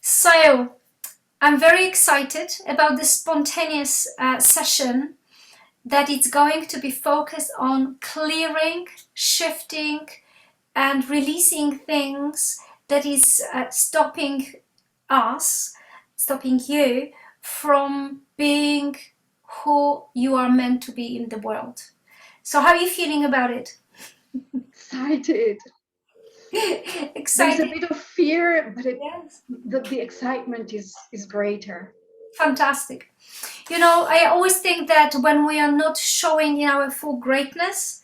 So I'm very excited about this spontaneous session that it's going to be focused on clearing, shifting, and releasing things that is stopping us, stopping you from being who you are meant to be in the world. So how are you feeling about it? Excited. There's Excited? a bit of fear, but Yes. the excitement is greater. Fantastic. You know, I always think that when we are not showing in our full greatness,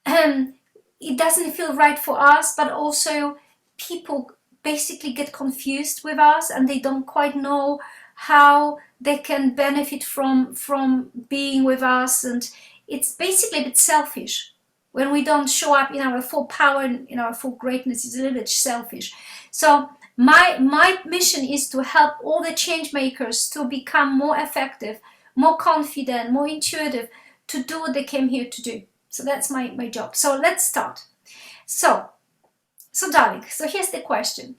it doesn't feel right for us, but also people basically get confused with us and they don't quite know how they can benefit from being with us, and it's basically a bit selfish when we don't show up in our full power and in our full greatness. It's a little bit selfish. So my mission is to help all the change makers to become more effective, more confident, more intuitive, to do what they came here to do. So that's my job. So let's start. So darling, so here's the question.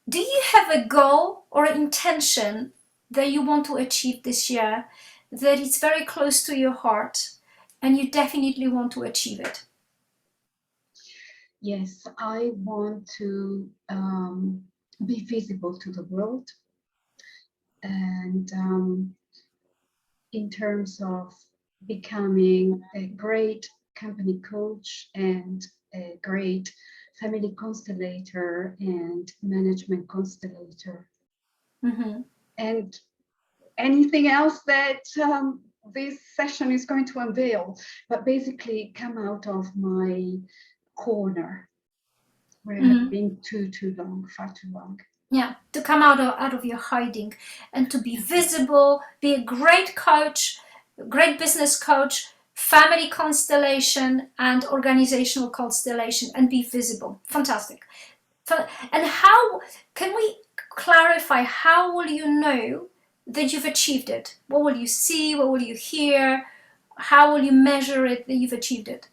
Do you have a goal or intention that you want to achieve this year that is very close to your heart and you definitely want to achieve it? Yes, I want to be visible to the world, and in terms of becoming a great company coach and a great family constellator and management constellator, Mm-hmm. and anything else that this session is going to unveil, but basically come out of my corner where I have been too long, far too long. Yeah, to come out of your hiding and to be visible, be a great coach, great business coach, family constellation and organizational constellation, and be visible. Fantastic. And how can we clarify, how will you know that you've achieved it? What will you see? What will you hear? How will you measure it that you've achieved it?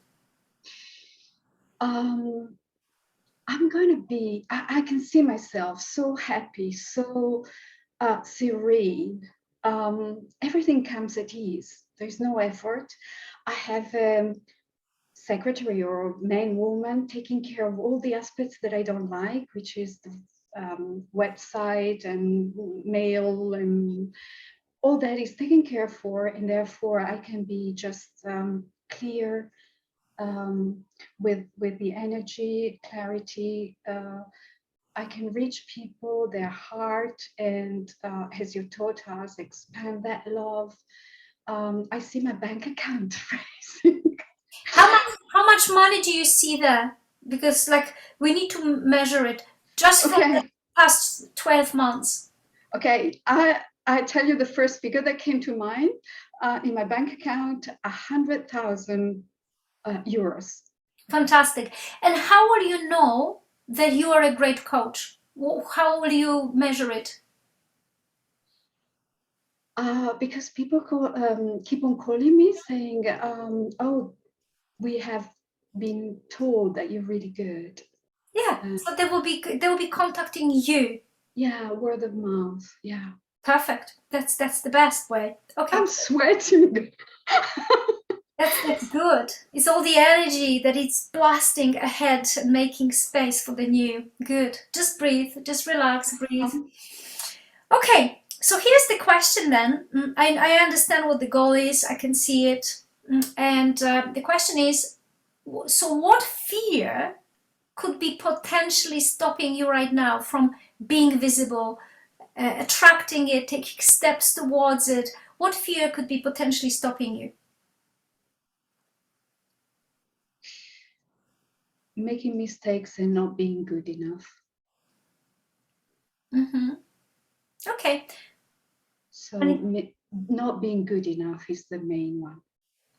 I'm going to be, I can see myself so happy, so serene. Everything comes at ease. There's no effort. I have a secretary or man, woman taking care of all the aspects that I don't like, which is the website and mail, and all that is taken care for, and therefore I can be just clear, with the energy, clarity. I can reach people, their heart, and as you taught us, expand that love. I see my bank account rising. How much money do you see there? Because like we need to measure it just from the Okay, past 12 months. okay. I tell you the first figure that came to mind in my bank account: 100,000 euros. Fantastic. And how will you know that you are a great coach? How will you measure it? Because people keep on calling me saying, "Oh, we have been told that you're really good." Yeah, so they will be contacting you. Yeah, word of mouth. Yeah. Perfect. That's the best way. Okay. I'm sweating. That's good. It's all the energy that it's blasting ahead and making space for the new. Good. Just breathe. Just relax. Breathe. Okay. So here's the question then. I understand what the goal is. I can see it. And the question is, so what fear could be potentially stopping you right now from being visible, attracting it, taking steps towards it? What fear could be potentially stopping you? Making mistakes and not being good enough. Mm-hmm. Okay. So not being good enough is the main one.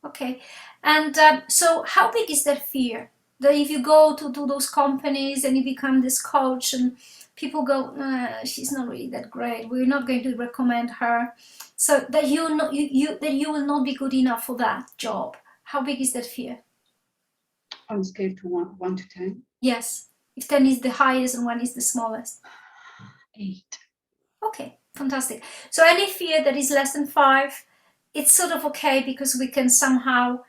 Okay. And so how big is that fear? That if you go to those companies and you become this coach and people go, she's not really that great, we're not going to recommend her. So that that you will not be good enough for that job. How big is that fear? On a scale to one to 10. Yes. If 10 is the highest and 1 is the smallest. 8. Okay, fantastic. So any fear that is less than 5, it's sort of okay because we can somehow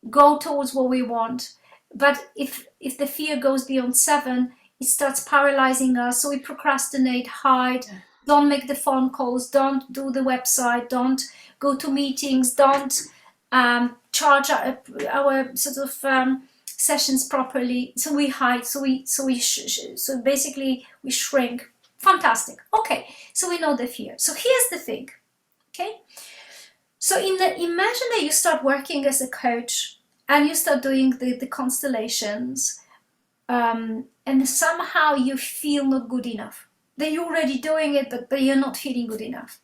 go towards what we want. But if the fear goes beyond 7, it starts paralyzing us. So we procrastinate, hide, don't make the phone calls, don't do the website, don't go to meetings, don't charge our sort of sessions properly. So we hide. So basically we shrink. Fantastic. Okay, so we know the fear. So here's the thing. Okay, so imagine that you start working as a coach and you start doing the constellations, and somehow you feel not good enough. That you're already doing it, but you're not feeling good enough.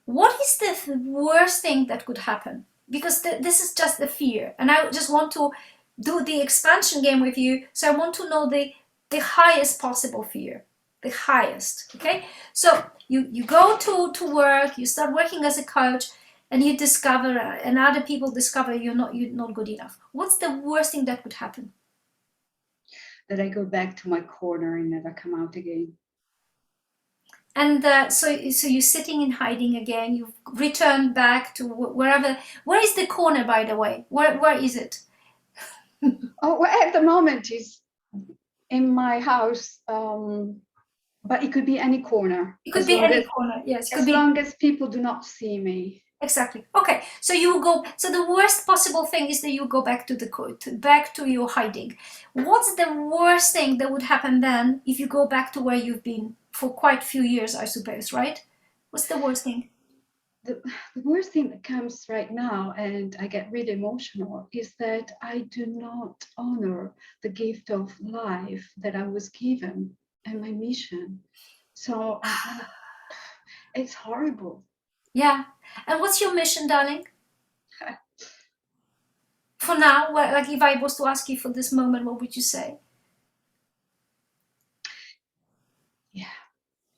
What is the worst thing that could happen? Because this is just the fear, and I just want to do the expansion game with you. So I want to know the highest possible fear, the highest. Okay, so you go to work, you start working as a coach, and you discover, and other people discover you're not good enough. What's the worst thing that could happen? That I go back to my corner and never come out again. And so you're sitting in hiding again. You've returned back to wherever. Where is the corner, by the way? Where is it? Oh, well, at the moment is in my house, but it could be any corner. It could be any corner. Yes, it could as be. long as people do not see me. Exactly. Okay. So you go. So the worst possible thing is that you go back to back to your hiding. What's the worst thing that would happen then if you go back to where you've been for quite a few years, I suppose, right? What's the worst thing? The worst thing that comes right now, and I get really emotional, is that I do not honor the gift of life that I was given and my mission. So it's horrible. Yeah. And what's your mission, darling? For now, like if I was to ask you for this moment, what would you say? Yeah.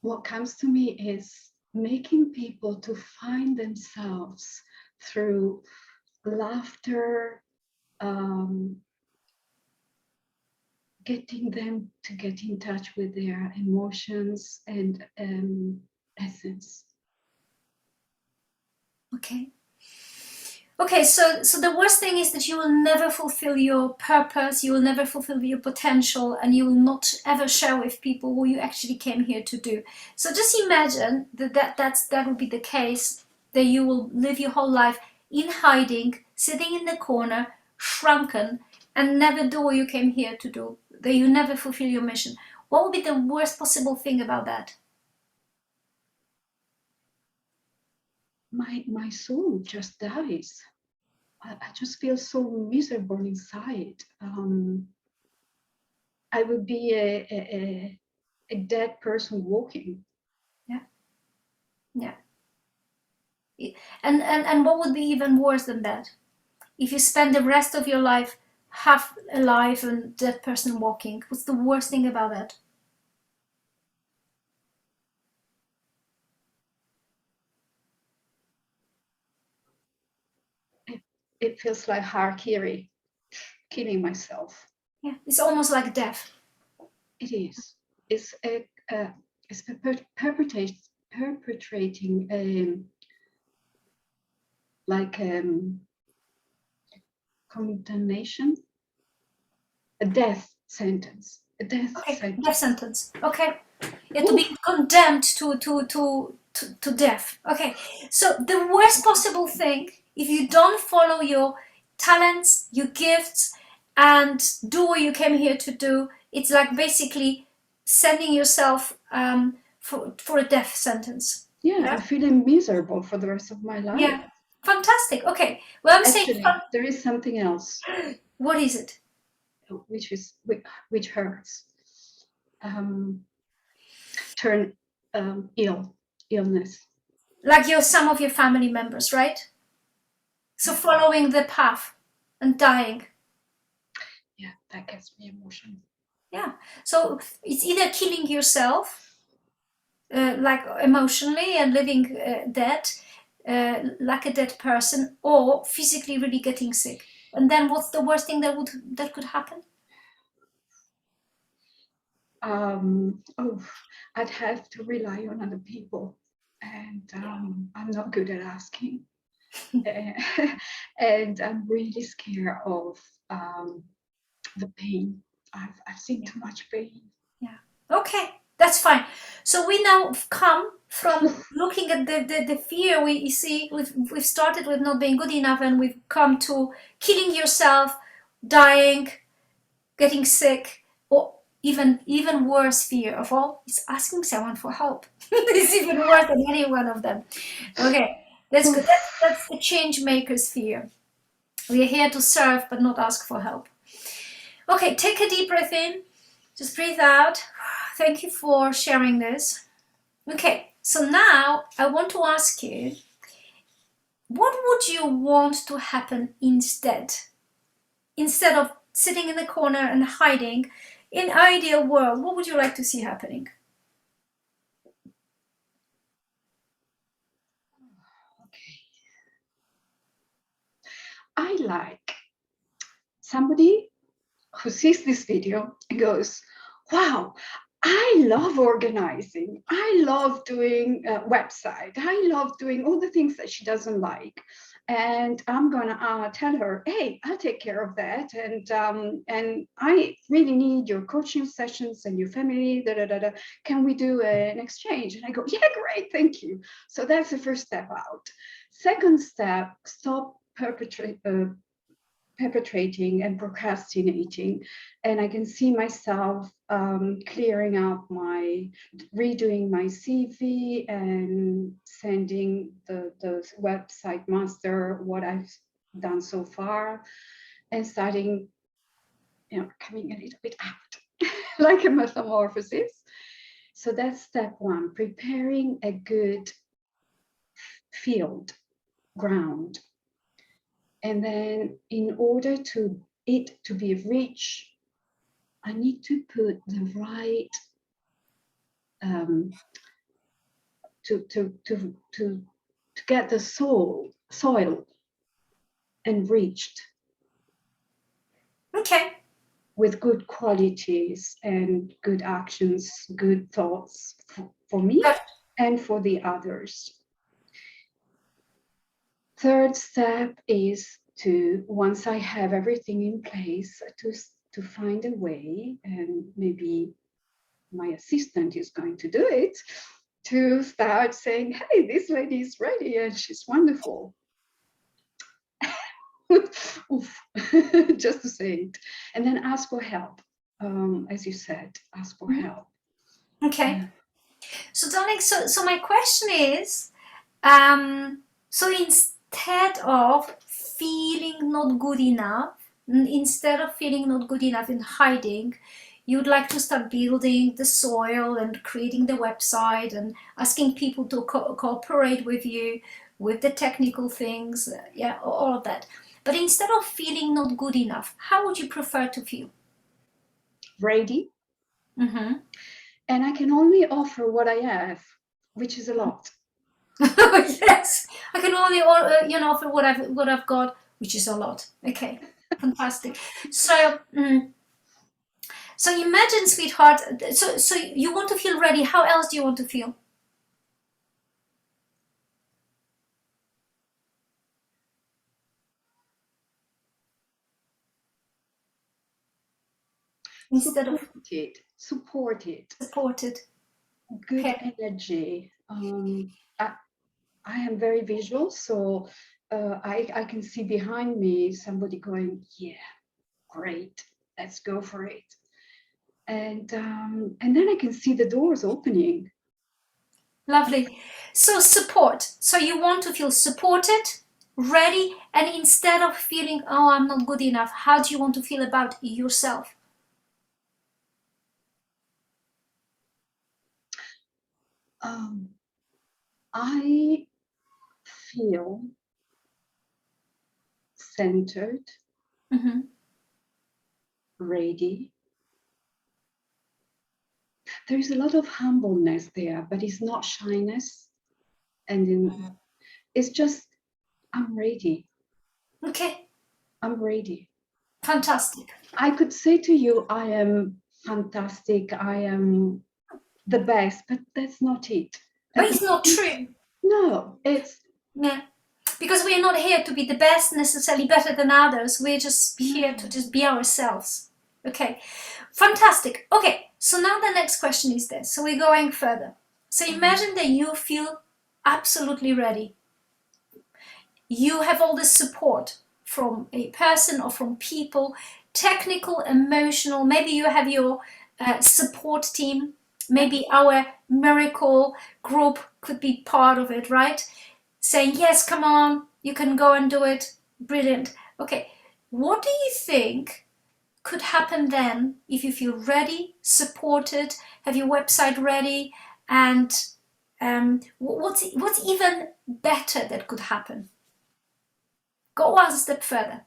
What comes to me is making people to find themselves through laughter, getting them to get in touch with their emotions and essence. Okay. Okay, so the worst thing is that you will never fulfill your purpose, you will never fulfill your potential, and you will not ever share with people what you actually came here to do. So just imagine that would be the case, that you will live your whole life in hiding, sitting in the corner, shrunken, and never do what you came here to do, that you never fulfill your mission. What would be the worst possible thing about that? My soul just dies. I just feel so miserable inside. I would be a dead person walking. Yeah. Yeah. And what would be even worse than that? If you spend the rest of your life half alive and dead person walking, what's the worst thing about that? It feels like harakiri, killing myself. Yeah, it's almost like death. It is. It's it's perpetrating like condemnation, a death sentence, a death Okay, sentence. death sentence. Okay, you have to be condemned to death. Okay, so the worst possible thing, if you don't follow your talents, your gifts, and do what you came here to do, it's like basically sending yourself for a death sentence. Yeah, I'm feeling miserable for the rest of my life. Yeah, fantastic. Okay, well, I'm Actually, saying there is something else. What is it? Which hurts. Turn illness. Like some of your family members, right? So following the path and dying. Yeah, that gets me emotional. Yeah. So it's either killing yourself, like emotionally and living dead, like a dead person, or physically really getting sick. And then what's the worst thing that could happen? I'd have to rely on other people, and I'm not good at asking. And I'm really scared of the pain. I've seen too much pain. Yeah. Okay, that's fine. So we now come from looking at the fear we see. We've started with not being good enough, and we've come to killing yourself, dying, getting sick, or even worse fear of all is asking someone for help. It's even worse than any one of them. Okay, that's good. That's the change maker's fear. We are here to serve but not ask for help. Okay, take a deep breath in. Just breathe out. Thank you for sharing this. Okay, so now I want to ask you, what would you want to happen instead? Instead of sitting in the corner and hiding, in ideal world, what would you like to see happening? Okay. I like somebody who sees this video and goes, wow, I love organizing. I love doing a website. I love doing all the things that she doesn't like. And I'm gonna tell her, hey, I'll take care of that. And I really need your coaching sessions and your family. Da, da, da, da. Can we do an exchange? And I go, yeah, great, thank you. So that's the first step out. Second step, stop perpetrating and procrastinating, and I can see myself clearing up redoing my CV and sending the website master what I've done so far, and starting, coming a little bit out like a metamorphosis. So that's step one, preparing a good field ground. And then in order to it to be rich, I need to put the right to get the soil enriched Okay. with good qualities and good actions, good thoughts for me and for the others. Third step is to, once I have everything in place, to find a way, and maybe my assistant is going to do it, to start saying, hey, this lady is ready and she's wonderful. Just to say it. And then ask for help. As you said, ask for help. Okay. So darling, so my question is, so instead of feeling not good enough, in hiding, you'd like to start building the soil and creating the website and asking people to cooperate with you with the technical things, yeah, all of that. But instead of feeling not good enough, how would you prefer to feel? Ready. Mm-hmm. And I can only offer what I have, which is a lot. Yes, I can only offer what I've got, which is a lot. Okay, fantastic. So, so imagine, sweetheart. So you want to feel ready. How else do you want to feel? Instead of supported, supported. good Okay. energy. I am very visual, so I can see behind me somebody going, yeah, great, let's go for it. And then I can see the doors opening. Lovely. So support. So you want to feel supported, ready, and instead of feeling, oh, I'm not good enough, how do you want to feel about yourself? I feel centered, Mm-hmm. ready. There's a lot of humbleness there, but it's not shyness. And it's just, I'm ready. Okay. I'm ready. Fantastic. I could say to you, I am fantastic, I am the best, but that's not it. But it's not true. No, it's... Yeah. Because we're not here to be the best, necessarily better than others. We're just here to just be ourselves. Okay, fantastic. Okay, so now the next question is this. So we're going further. So imagine that you feel absolutely ready. You have all the support from a person or from people, technical, emotional. Maybe you have your support team. Maybe our miracle group could be part of it, right? Saying, yes, come on, you can go and do it. Brilliant. Okay, what do you think could happen then if you feel ready, supported, have your website ready, and what's even better that could happen? Go one step further.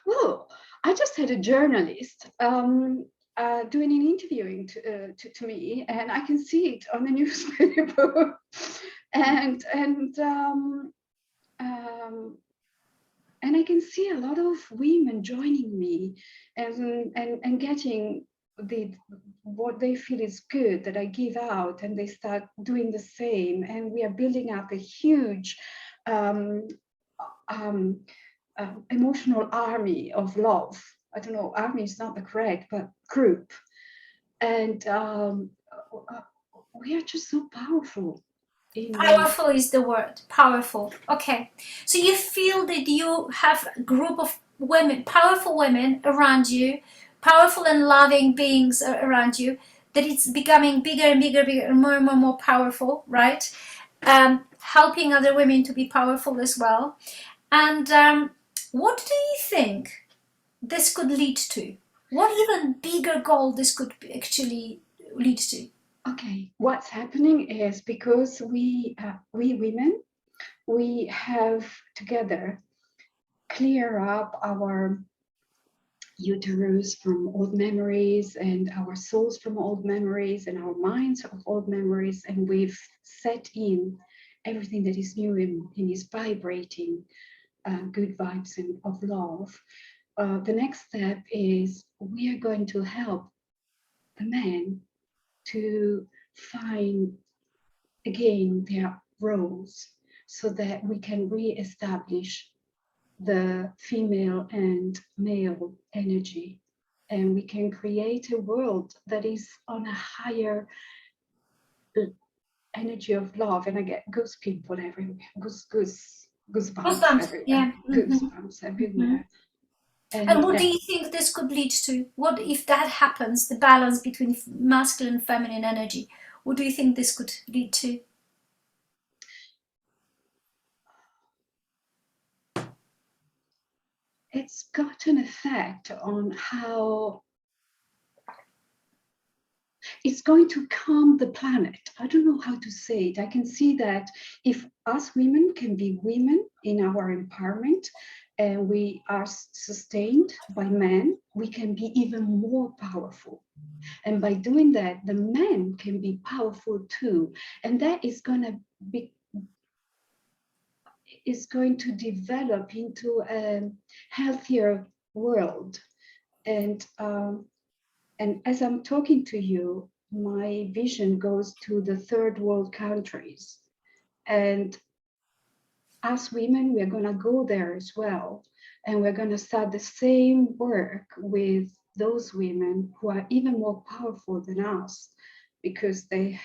Well, I just had a journalist doing an interviewing to me, and I can see it on the newspaper, and I can see a lot of women joining me and getting what they feel is good that I give out, and they start doing the same, and we are building up a huge emotional army of love. I don't know, army is not the correct, but group. And we are just so powerful. Powerful is the word. Powerful. Okay. So you feel that you have a group of women, powerful women around you, powerful and loving beings around you, that it's becoming bigger and bigger, bigger, and more powerful, right? Helping other women to be powerful as well. And what do you think this could lead to? What even bigger goal this could actually lead to? Okay, what's happening is because we women, we have together clear up our uterus from old memories and our souls from old memories and our minds of old memories, and we've set in everything that is new and is vibrating good vibes and of love. The next step is we are going to help the men to find again their roles so that we can re-establish the female and male energy, and we can create a world that is on a higher energy of love. And I get goose people everywhere, goosebumps everywhere, yeah. goosebumps everywhere. And what do you think this could lead to? What if that happens, the balance between masculine and feminine energy? What do you think this could lead to? It's got an effect on how it's going to calm the planet. I don't know how to say it. I can see that if us women can be women in our empowerment and we are sustained by men, we can be even more powerful. And by doing that, the men can be powerful too. And that is going to develop into a healthier world. And as I'm talking to you, my vision goes to the third world countries. And as women, we're going to go there as well. And we're going to start the same work with those women who are even more powerful than us, because they've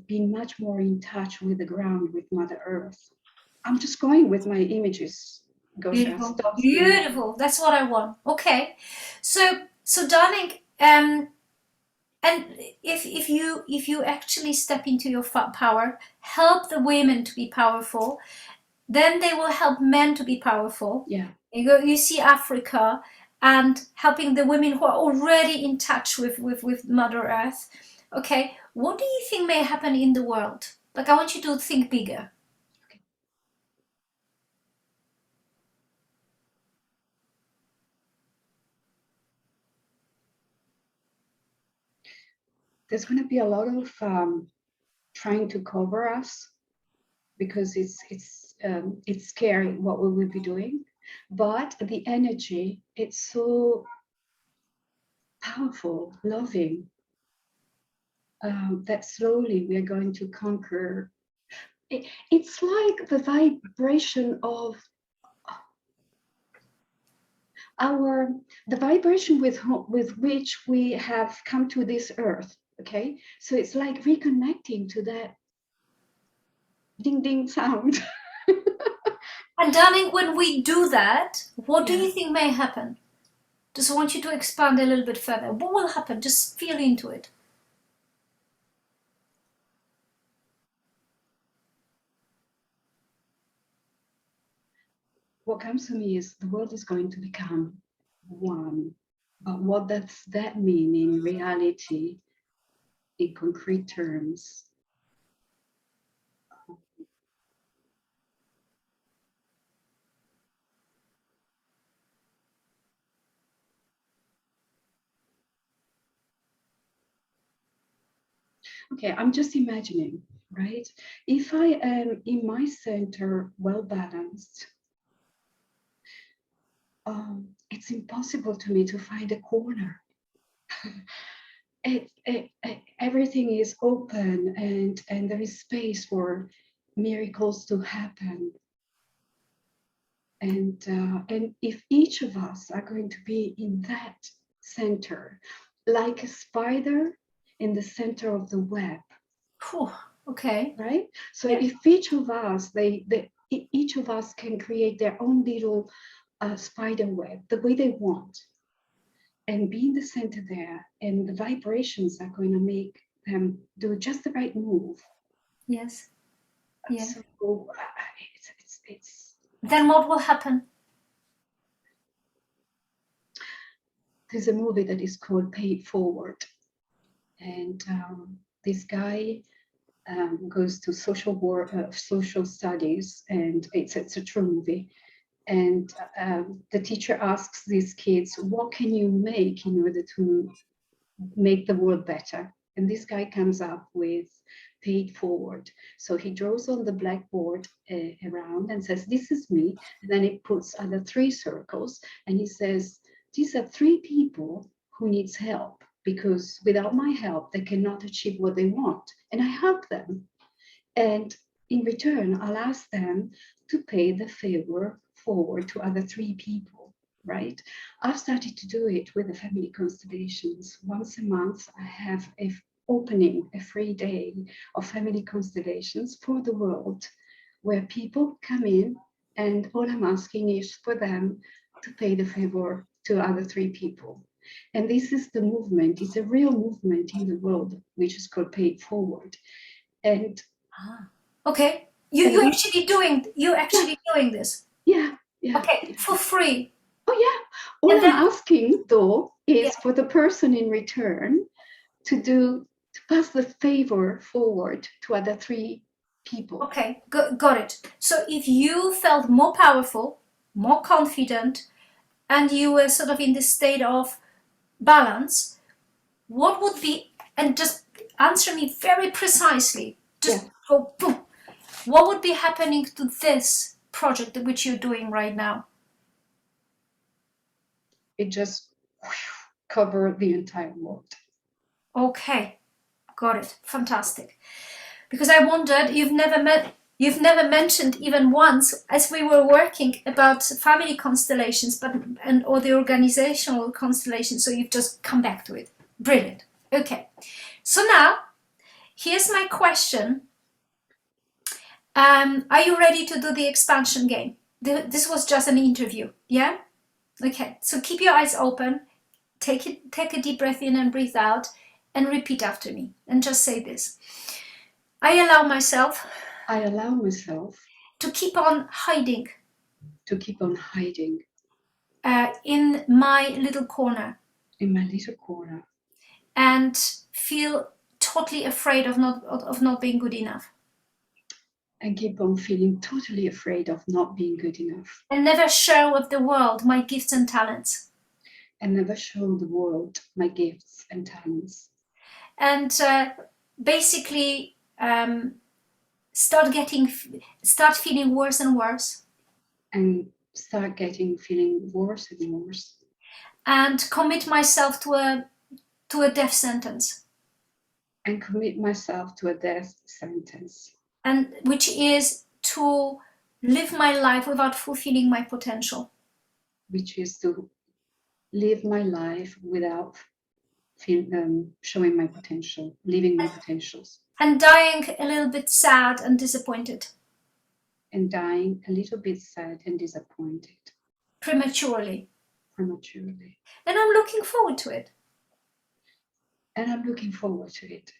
been much more in touch with the ground, with Mother Earth. I'm just going with my images. Gosia, Beautiful, beautiful. That's what I want. Okay, so darling, and if you actually step into your power, help the women to be powerful, then they will help men to be powerful. Yeah. You see Africa and helping the women who are already in touch with Mother Earth. Okay, what do you think may happen in the world? Like, I want you to think bigger. There's going to be a lot of trying to cover us, because it's scary what we will be doing, but the energy, it's so powerful, loving, that slowly we are going to conquer. It's like the vibration of the vibration with which we have come to this earth. Okay, so it's like reconnecting to that ding ding sound. And darling, when we do that, what do Yeah. you think may happen? Just want you to expand a little bit further. What will happen? Just feel into it. What comes to me is the world is going to become one. But what does that mean in reality, in concrete terms? Okay, I'm just imagining, right? If I am in my center, well balanced, it's impossible to me to find a corner. Everything is open, and there is space for miracles to happen. And if each of us are going to be in that center, like a spider in the center of the web, Whew, okay. right? So Yeah. if each of us, each of us can create their own little spider web the way they want, and be in the center there, and the vibrations are going to make them do just the right move. Yes. Yeah. So it's Then what will happen? there's a movie that is called Pay It Forward, and this guy goes to social studies, and it's a true movie. And the teacher asks these kids, what can you make in order to make the world better? And this guy comes up with Pay It Forward. So he draws on the blackboard around and says, this is me. And then he puts other 3 circles, and he says, these are 3 people who needs help, because without my help, they cannot achieve what they want. And I help them. And in return, I'll ask them to pay the favor forward to other 3 people, right? I've started to do it with the family constellations. Once a month, I have a free day of family constellations for the world, where people come in, and all I'm asking is for them to pay the favor to other 3 people. And this is the movement. It's a real movement in the world, which is called Pay It Forward. And Okay. You're actually doing this. yeah. Okay, for free. Oh yeah. All And I'm then asking though yeah, is for the person in return to pass the favor forward to other 3 people. okay, got it. So if you felt more powerful, more confident, and you were sort of in this state of balance, what would be, and just answer me very precisely, just go boom, what would be happening to this project which you're doing right now? It just cover the entire world. Okay, got it. Fantastic. Because I wondered, you've never mentioned even once, as we were working, about family constellations, or the organizational constellations. So you've just come back to it. Brilliant. Okay. So now, here's my question. Are you ready to do the expansion game? This was just an interview. Yeah. Okay. So keep your eyes open. Take a deep breath in and breathe out, and repeat after me. And just say this. I allow myself to keep on hiding in my little corner and feel totally afraid of not being good enough, and keep on feeling totally afraid of not being good enough, and never share with the world my gifts and talents, and never show the world my gifts and talents, and basically start feeling worse and worse, and start feeling worse and worse, and commit myself to a to a death sentence, and commit myself to a death sentence, and which is to live my life without fulfilling my potential. which is to live my life without showing my potential, living my potentials, and dying a little bit sad and disappointed and dying a little bit sad and disappointed prematurely. prematurely. And I'm looking forward to it. And I'm looking forward to it.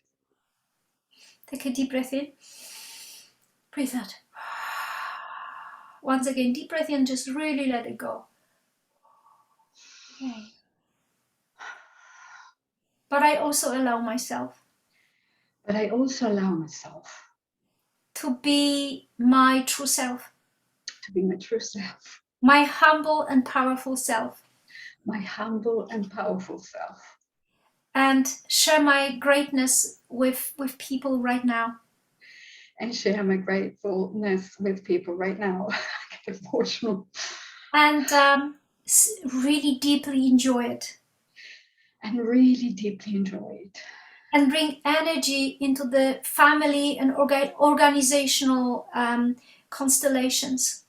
Take a deep breath in, breathe out. Once again, deep breath in, just really let it go. Okay. But I also allow myself But I also allow myself to be my true self, to be my true self, my humble and powerful self, my humble and powerful self, and share my greatness with people right now. and share my gratefulness with people right now. I get emotional. And really deeply enjoy it. And really deeply enjoy it. And bring energy into the family and organizational constellations.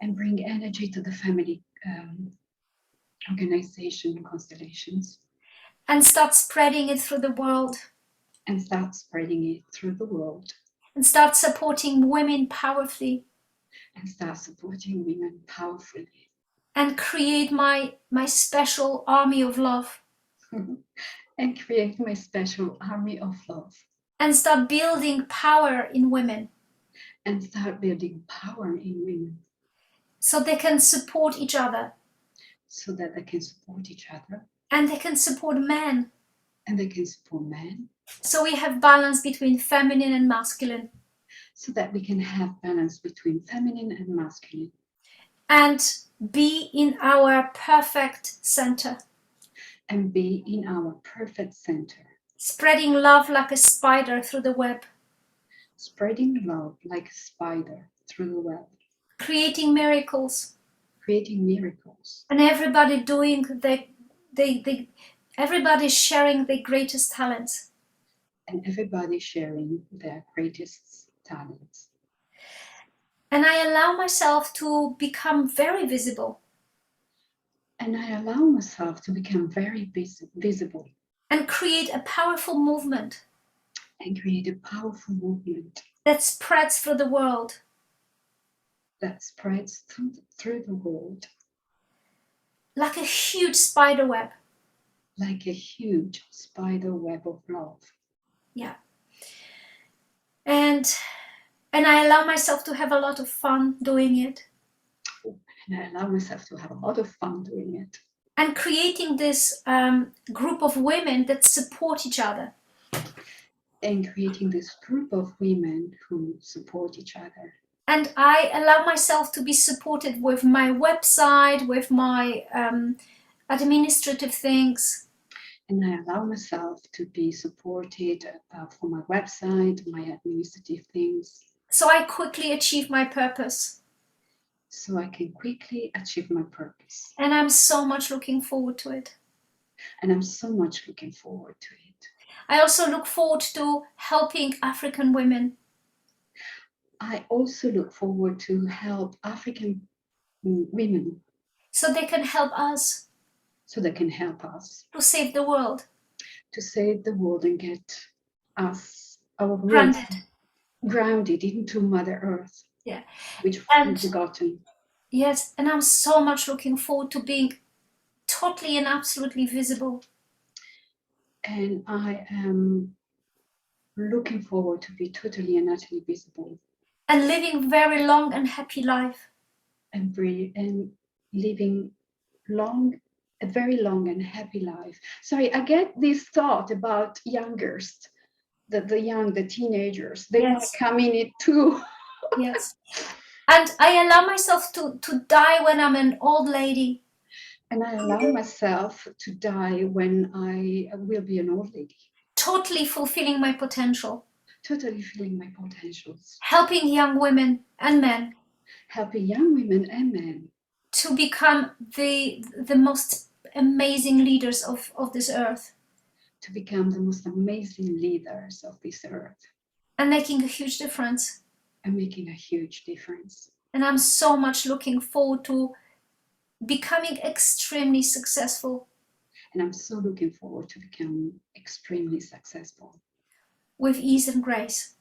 And bring energy to the family organization constellations. And start spreading it through the world. And start spreading it through the world. And start supporting women powerfully. And start supporting women powerfully. And create my special army of love. And create my special army of love. And start building power in women. And start building power in women. So they can support each other. So that they can support each other. And they can support men. And they can support men. So we have balance between feminine and masculine. So that we can have balance between feminine and masculine. And be in our perfect center. And be in our perfect center. Spreading love like a spider through the web. Spreading love like a spider through the web. Creating miracles. Creating miracles. And everybody doing everybody sharing their greatest talents. And everybody sharing their greatest talents. And I allow myself to become very visible. And I allow myself to become very visible. And create a powerful movement. And create a powerful movement. That spreads through the world. That spreads through the world. Like a huge spider web. Like a huge spider web of love. Yeah. And I allow myself to have a lot of fun doing it. And I allow myself to have a lot of fun doing it. And creating this group of women that support each other. And creating this group of women who support each other. And I allow myself to be supported with my website, with my administrative things. And I allow myself to be supported for my website, my administrative things. So I quickly achieve my purpose. So I can quickly achieve my purpose. And I'm so much looking forward to it. And I'm so much looking forward to it. I also look forward to helping African women. I also look forward to help African women. So they can help us. So they can help us. To save the world. To save the world and get us, our grounded. Grounded into Mother Earth. Yeah. Which we've forgotten. Yes, and I'm so much looking forward to being totally and absolutely visible. And I am looking forward to be totally and utterly visible. And living very long and happy life. And living a very long and happy life. Sorry, I get this thought about youngers, the teenagers. They want to come in it too. Yes. And I allow myself to die when I'm an old lady. And I allow myself to die when I will be an old lady. Totally fulfilling my potential. Totally feeling my potentials. Helping young women and men. Helping young women and men. To become the most amazing leaders of this earth. to become the most amazing leaders of this earth. And making a huge difference. And making a huge difference. And I'm so much looking forward to becoming extremely successful. And I'm so looking forward to become extremely successful. With ease and grace.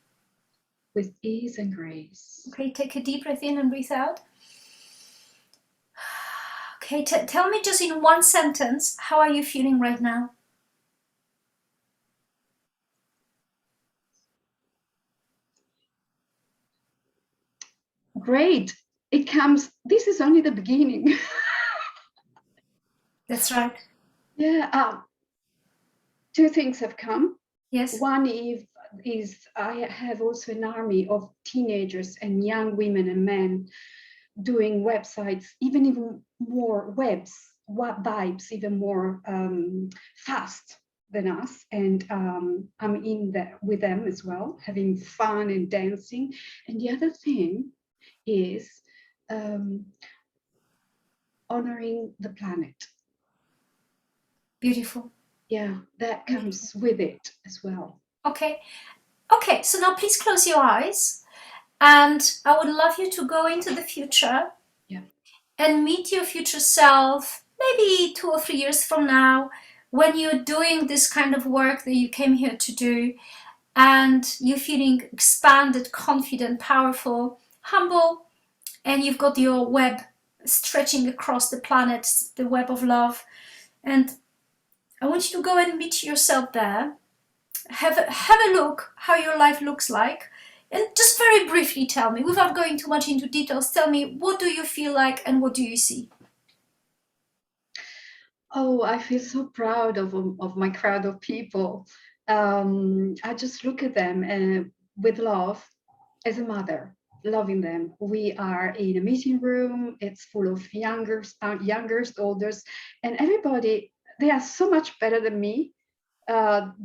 With ease and grace. Okay, take a deep breath in and breathe out. Okay, tell me just in one sentence, how are you feeling right now? Great. This is only the beginning. That's right. Yeah. Two things have come. Yes. One is I have also an army of teenagers and young women and men doing websites, even more vibes, even more fast than us. And I'm in there with them as well, having fun and dancing. And the other thing is honoring the planet. Beautiful. Yeah, that comes with it as well. Okay. Okay, so now please close your eyes. And I would love you to go into the future. Yeah. And meet your future self, maybe 2 or 3 years from now, when you're doing this kind of work that you came here to do, and you're feeling expanded, confident, powerful, humble, and you've got your web stretching across the planet, the web of love. And I want you to go and meet yourself there. Have a look how your life looks like. And just very briefly tell me, without going too much into details, tell me, what do you feel like and what do you see? Oh, I feel so proud of my crowd of people. I just look at them and with love as a mother, loving them. We are in a meeting room. It's full of youngers, olders, and everybody. They are so much better than me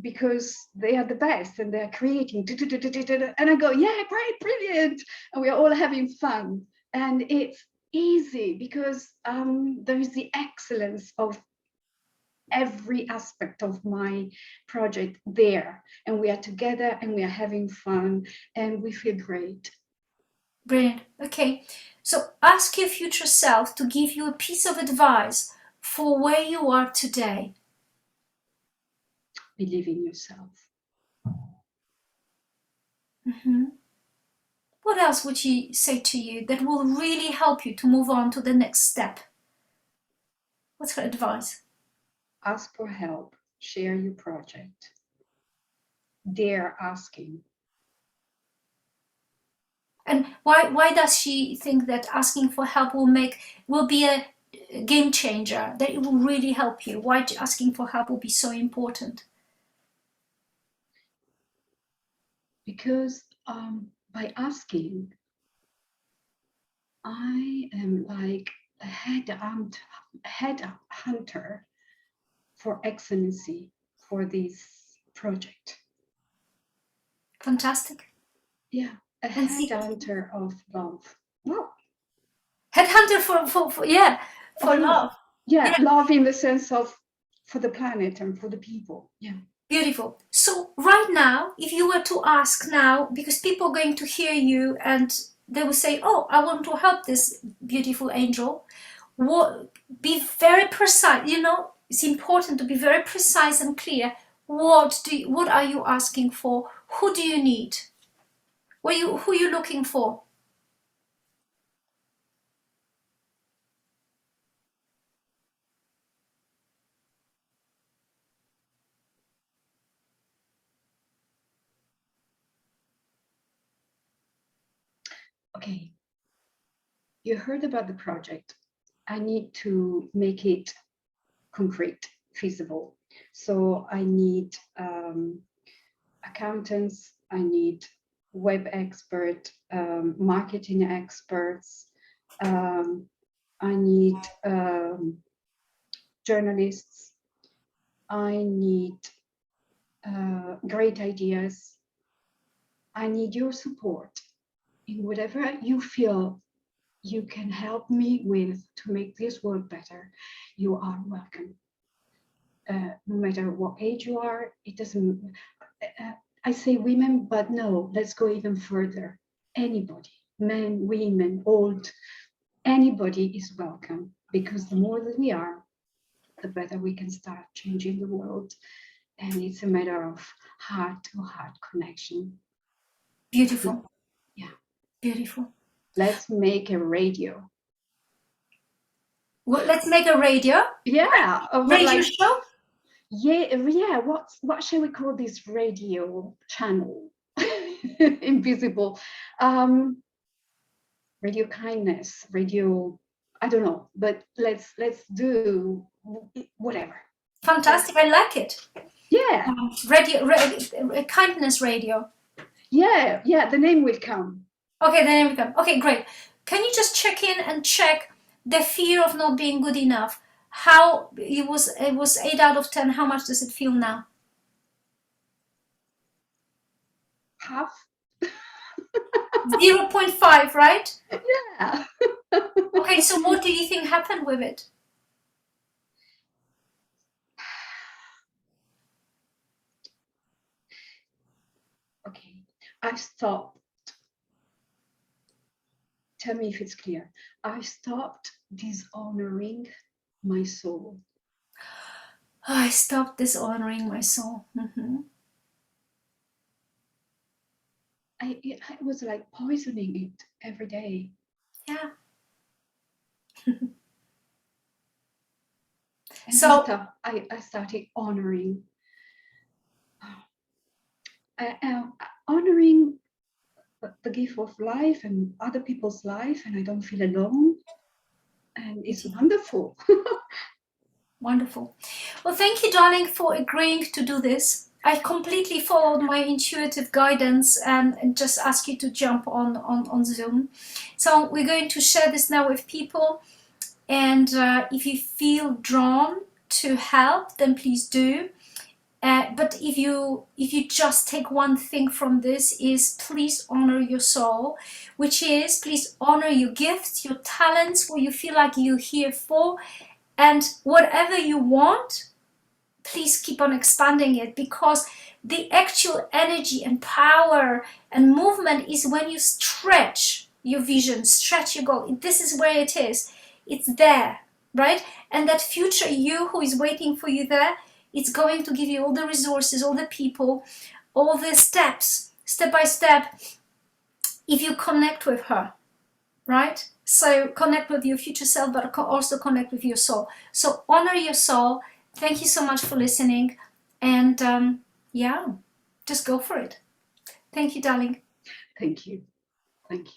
because they are the best and they're creating. And I go, yeah, great, brilliant. And we're all having fun. And it's easy because there is the excellence of every aspect of my project there, and we are together and we are having fun and we feel great. Brilliant. Okay, so ask your future self to give you a piece of advice for where you are today. Believe in yourself. What else would she say to you that will really help you to move on to the next step? What's her advice? Ask for help. Share your project. Dare asking. And why does she think that asking for help will be a game changer, that it will really help you? Why asking for help will be so important? Because by asking, I am like a head hunter for excellency for this project. Fantastic. Yeah, a headhunter of love. Well, headhunter for love. Yeah, love in the sense of for the planet and for the people. Yeah. Beautiful. So right now, if you were to ask now, because people are going to hear you and they will say, oh, I want to help this beautiful angel, be very precise. It's important to be very precise and clear. What are you asking for? Who do you need? Who are you looking for? Okay. You heard about the project. I need to make it concrete, feasible. So I need accountants, I need web expert, marketing experts, I need journalists, I need great ideas. I need your support in whatever you feel you can help me with to make this world better. You are welcome. no matter what age you are. It doesn't, I say women, but no, let's go even further. Anybody, men, women, old, anybody is welcome, because the more that we are, the better we can start changing the world. And it's a matter of heart-to-heart connection. Beautiful. Yeah. Beautiful. Let's make a radio. Well, let's make a radio. Yeah. Radio show. Yeah. What shall we call this radio channel? Invisible. Radio kindness, radio, I don't know, but let's do whatever. Fantastic. I like it. Yeah. Kindness radio. Yeah, the name will come. Okay, the name will come. Okay, great. Can you just check in and check the fear of not being good enough? How it was 8 out of 10. How much does it feel now? Half. 0.5, right? Yeah. Okay, so what do you think happened with it? Okay, I stopped. Tell me if it's clear. I stopped dishonoring my soul. I stopped dishonoring my soul. Mm-hmm. I was like poisoning it every day. Yeah. And So I started honoring. Honoring the gift of life and other people's life, and I don't feel alone, and it's wonderful. Wonderful. Well, thank you, darling, for agreeing to do this. I completely followed my intuitive guidance and just ask you to jump on Zoom. So we're going to share this now with people, and if you feel drawn to help, then please do. But if you just take one thing from this, is please honor your soul, which is please honor your gifts, your talents, what you feel like you're here for, and whatever you want, please keep on expanding it, because the actual energy and power and movement is when you stretch your vision, stretch your goal. This is where it is. It's there, right? And that future you who is waiting for you there, it's going to give you all the resources, all the people, all the steps, step by step, if you connect with her, right? So connect with your future self, but also connect with your soul. So honor your soul. Thank you so much for listening. And yeah, just go for it. Thank you, darling. Thank you. Thank you.